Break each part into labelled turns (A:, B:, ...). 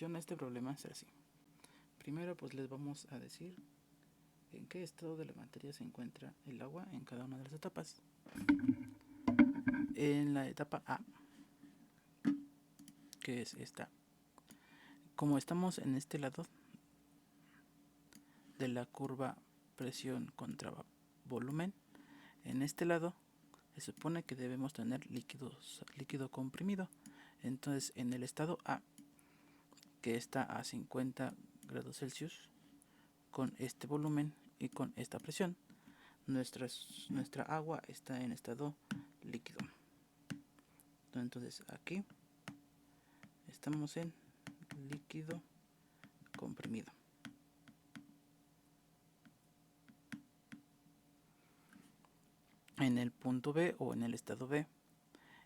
A: solución a este problema será así. Primero pues les vamos a decir en qué estado de la materia se encuentra el agua en cada una de las etapas. En la etapa A, que es esta, como estamos en este lado de la curva presión contra volumen, en este lado se supone que debemos tener líquido comprimido. Entonces en el estado A, que está a 50 grados Celsius, con este volumen y con esta presión, nuestra agua está en estado líquido. Entonces aquí estamos en líquido comprimido. En el punto B o en el estado B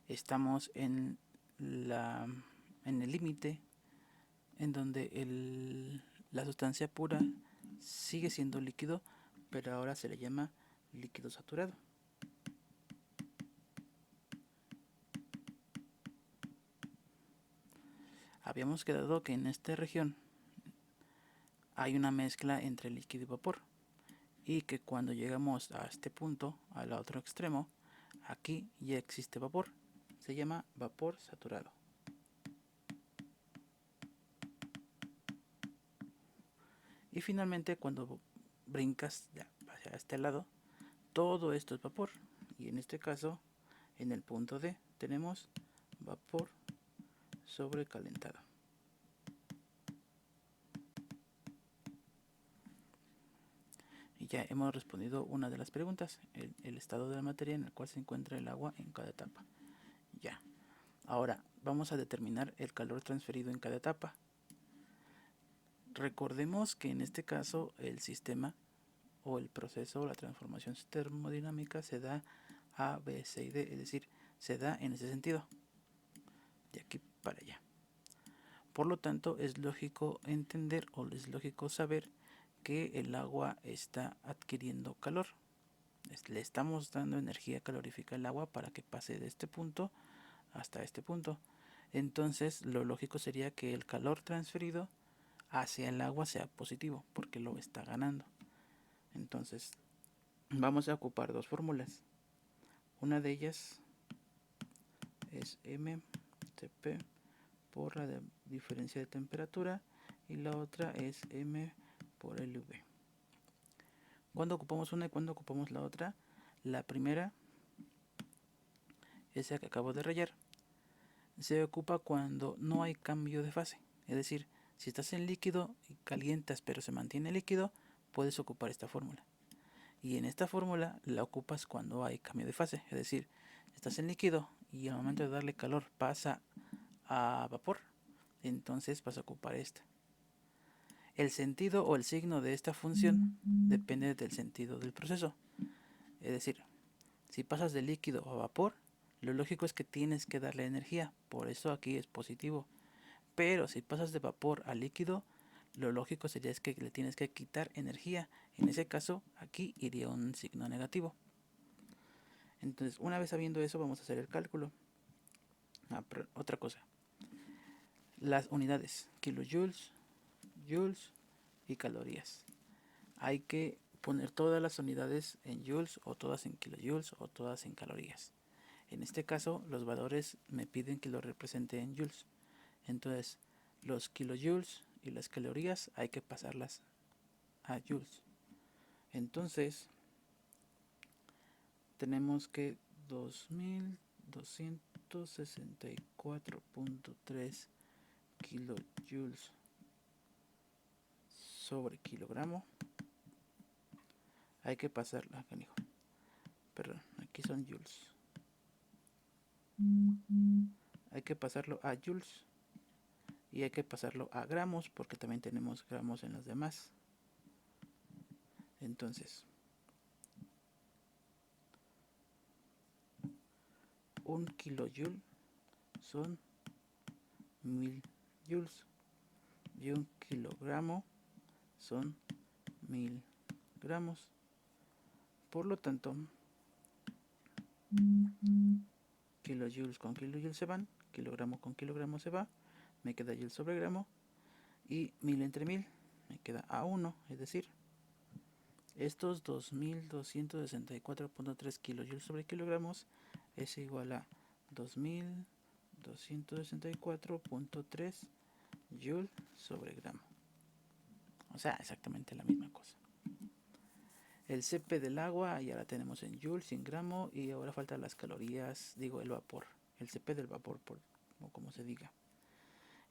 A: estamos en el límite en donde la sustancia pura sigue siendo líquido, pero ahora se le llama líquido saturado. Habíamos quedado que en esta región hay una mezcla entre líquido y vapor, y que cuando llegamos a este punto, al otro extremo, aquí ya existe vapor. Se llama vapor saturado. Y finalmente, cuando brincas hacia este lado, todo esto es vapor. Y en este caso, en el punto D, tenemos vapor sobrecalentado. Y ya hemos respondido una de las preguntas, el estado de la materia en el cual se encuentra el agua en cada etapa. Ya. Ahora vamos a determinar el calor transferido en cada etapa. Recordemos que en este caso el sistema o el proceso o la transformación termodinámica se da A, B, C y D, es decir, se da en ese sentido, de aquí para allá. Por lo tanto, es lógico entender o es lógico saber que el agua está adquiriendo calor. Le estamos dando energía calorífica al agua para que pase de este punto hasta este punto. Entonces, lo lógico sería que el calor transferido hacia el agua sea positivo, porque lo está ganando. Entonces, vamos a ocupar dos fórmulas. Una de ellas es mCp por la diferencia de temperatura y la otra es m por LV. Cuando ocupamos una y cuando ocupamos la otra, la primera, esa que acabo de rayar, se ocupa cuando no hay cambio de fase. Es decir, si estás en líquido y calientas pero se mantiene líquido, puedes ocupar esta fórmula. Y en esta fórmula la ocupas cuando hay cambio de fase. Es decir, estás en líquido y al momento de darle calor pasa a vapor, entonces vas a ocupar esta. El sentido o el signo de esta función depende del sentido del proceso. Es decir, si pasas de líquido a vapor, lo lógico es que tienes que darle energía, por eso aquí es positivo. Pero si pasas de vapor a líquido, lo lógico sería es que le tienes que quitar energía. En ese caso, aquí iría un signo negativo. Entonces, una vez sabiendo eso, vamos a hacer el cálculo. Otra cosa. Las unidades, kilojoules, joules y calorías. Hay que poner todas las unidades en joules o todas en kilojoules o todas en calorías. En este caso, los valores me piden que lo represente en joules. Entonces, los kilojoules y las calorías hay que pasarlas a joules. Entonces, tenemos que 2264.3 kilojoules sobre kilogramo. Hay que pasarla, perdón, aquí son joules. Hay que pasarlo a joules y hay que pasarlo a gramos porque también tenemos gramos en los demás. Entonces, un kilojoule son 1000 joules y un kilogramo son 1000 gramos. Por lo tanto, kilojoules con kilojoules se van, kilogramo con kilogramo se va, me queda joule sobre gramo y 1000 entre 1000 me queda A1, es decir, estos 2264.3 kilojoules sobre kilogramos es igual a 2264.3 joule sobre gramo. O sea, exactamente la misma cosa. El Cp del agua ya la tenemos en joules y en gramo, y ahora faltan las calorías, digo el vapor, el Cp del vapor, o como se diga.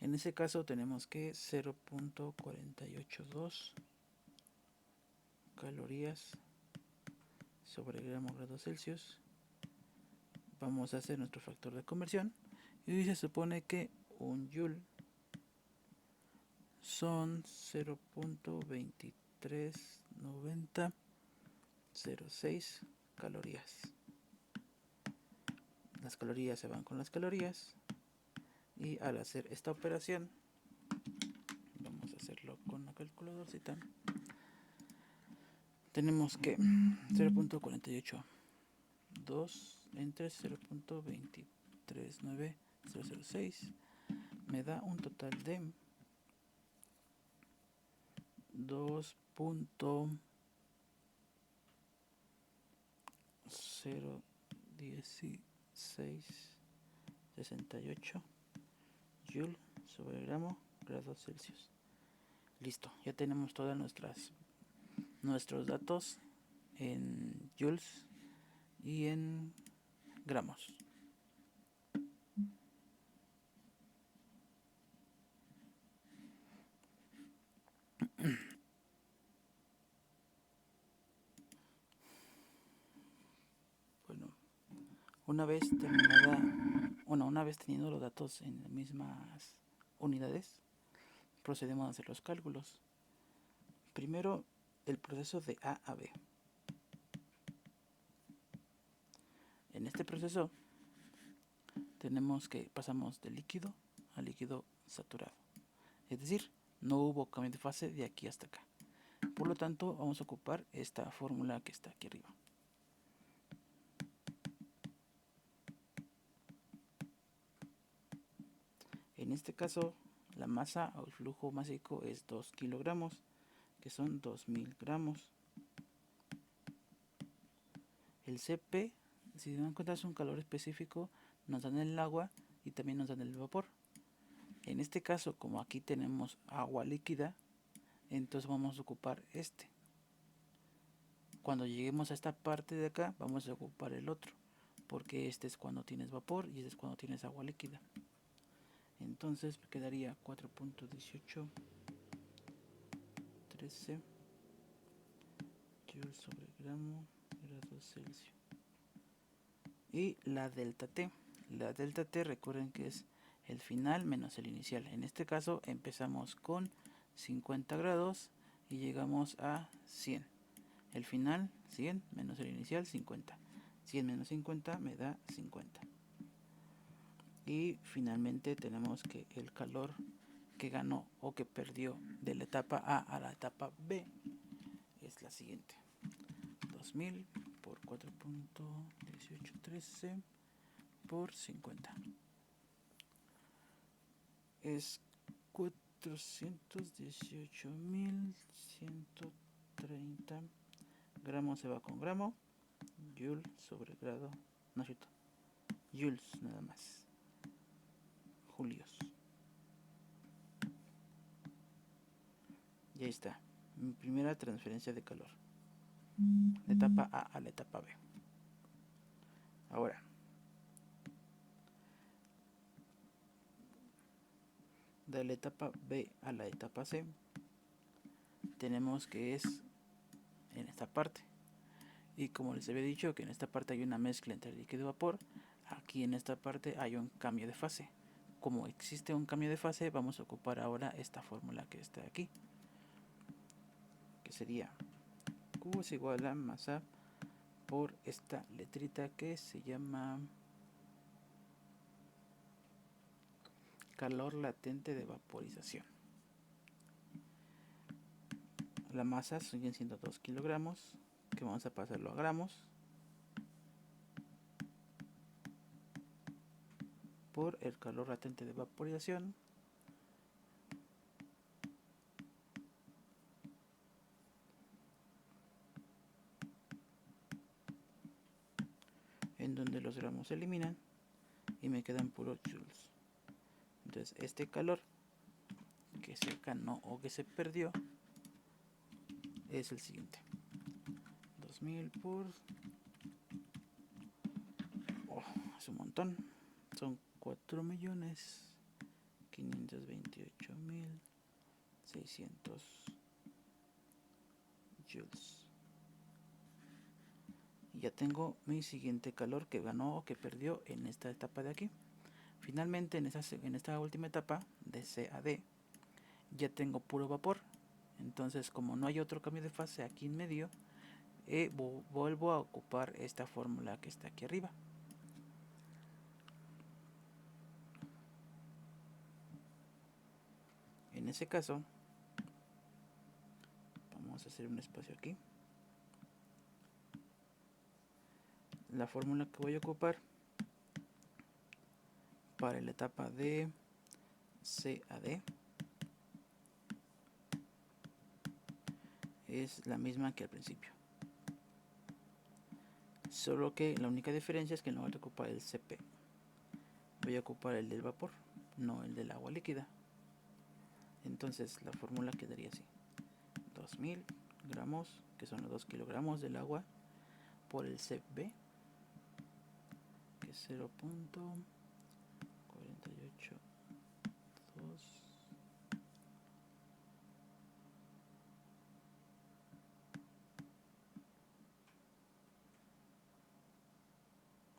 A: En ese caso tenemos que 0.482 calorías sobre gramo grados Celsius. Vamos a hacer nuestro factor de conversión y se supone que un joule son 0.239006 calorías. Las calorías se van con las calorías, y al hacer esta operación, vamos a hacerlo con la calculadorcita, tenemos que 0.482 entre 0.239006 me da un total de 2.01668 joule sobre gramo grados Celsius. Listo, ya tenemos todas nuestros datos en joules y en gramos. Bueno, una vez teniendo los datos en las mismas unidades, procedemos a hacer los cálculos. Primero, el proceso de A a B. En este proceso tenemos que pasamos de líquido a líquido saturado, es decir, no hubo cambio de fase de aquí hasta acá. Por lo tanto, vamos a ocupar esta fórmula que está aquí arriba. En este caso, la masa o el flujo másico es 2 kilogramos, que son 2000 gramos. El Cp, si se dan cuenta, es un calor específico, nos dan el agua y también nos dan el vapor. En este caso, como aquí tenemos agua líquida, entonces vamos a ocupar este. Cuando lleguemos a esta parte de acá, vamos a ocupar el otro, porque este es cuando tienes vapor y este es cuando tienes agua líquida. Entonces me quedaría 4.1813 joules sobre gramo grados Celsius. Y la delta T. La delta T, recuerden que es el final menos el inicial. En este caso empezamos con 50 grados y llegamos a 100. El final 100 menos el inicial 50. 100 menos 50 me da 50. Y finalmente tenemos que el calor que ganó o que perdió de la etapa A a la etapa B es la siguiente: 2000 por 4.1813 por 50 es 418.130 gramos, se va con gramo, joule sobre grado, no cierto, joules nada más, julios. Y ahí está mi primera transferencia de calor, de etapa A a la etapa B. Ahora, de la etapa B a la etapa C, tenemos que es en esta parte. Y como les había dicho que en esta parte hay una mezcla entre líquido y vapor, aquí en esta parte hay un cambio de fase. Como existe un cambio de fase, vamos a ocupar ahora esta fórmula que está aquí, que sería Q es igual a masa por esta letrita que se llama calor latente de vaporización. La masa siguen siendo 2 kilogramos, que vamos a pasarlo a gramos, por el calor latente de vaporización, en donde los gramos se eliminan y me quedan puros joules. Entonces este calor que se ganó o que se perdió es el siguiente: 2000 por... es un montón, son 4.528.600 joules. Y ya tengo mi siguiente calor que ganó o que perdió en esta etapa de aquí. Finalmente en esta última etapa de C a D ya tengo puro vapor. Entonces, como no hay otro cambio de fase aquí en medio, vuelvo a ocupar esta fórmula que está aquí arriba. En ese caso, vamos a hacer un espacio aquí. La fórmula que voy a ocupar para la etapa de C a D es la misma que al principio, solo que la única diferencia es que no voy a ocupar el CP, voy a ocupar el del vapor, no el del agua líquida. Entonces la fórmula quedaría así: 2000 gramos, que son los 2 kilogramos del agua, por el CB, que es 0.482.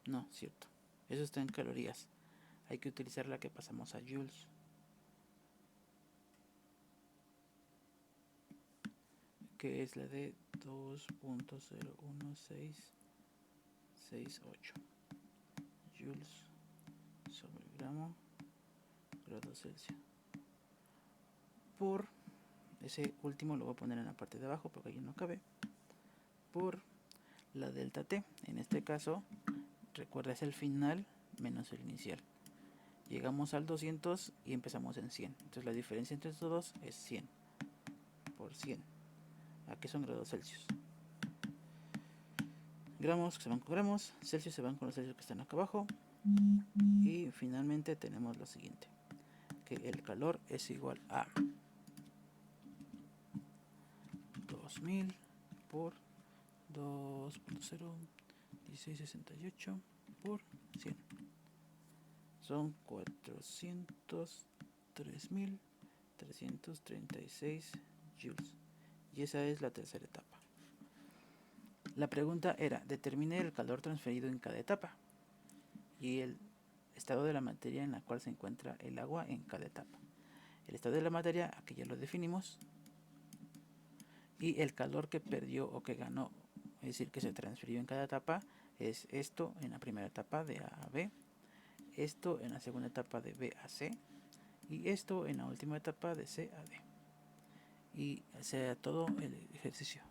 A: No, cierto, eso está en calorías, hay que utilizar la que pasamos a joules, que es la de 2.01668 joules sobre gramo grados Celsius. Por ese último lo voy a poner en la parte de abajo porque allí no cabe, por la delta T. En este caso, recuerda, es el final menos el inicial. Llegamos al 200 y empezamos en 100. Entonces la diferencia entre estos dos es 100 por 100. Aquí son grados Celsius. Gramos que se van con gramos, Celsius se van con los Celsius que están acá abajo. Y finalmente tenemos lo siguiente: que el calor es igual a 2000 por 2.01668 por 100. Son 403.336 joules. Y esa es la tercera etapa. La pregunta era: determine el calor transferido en cada etapa y el estado de la materia en la cual se encuentra el agua en cada etapa. El estado de la materia, aquí ya lo definimos, y el calor que perdió o que ganó, es decir, que se transfirió en cada etapa, es esto en la primera etapa de A a B, esto en la segunda etapa de B a C y esto en la última etapa de C a D. Y sea todo el ejercicio.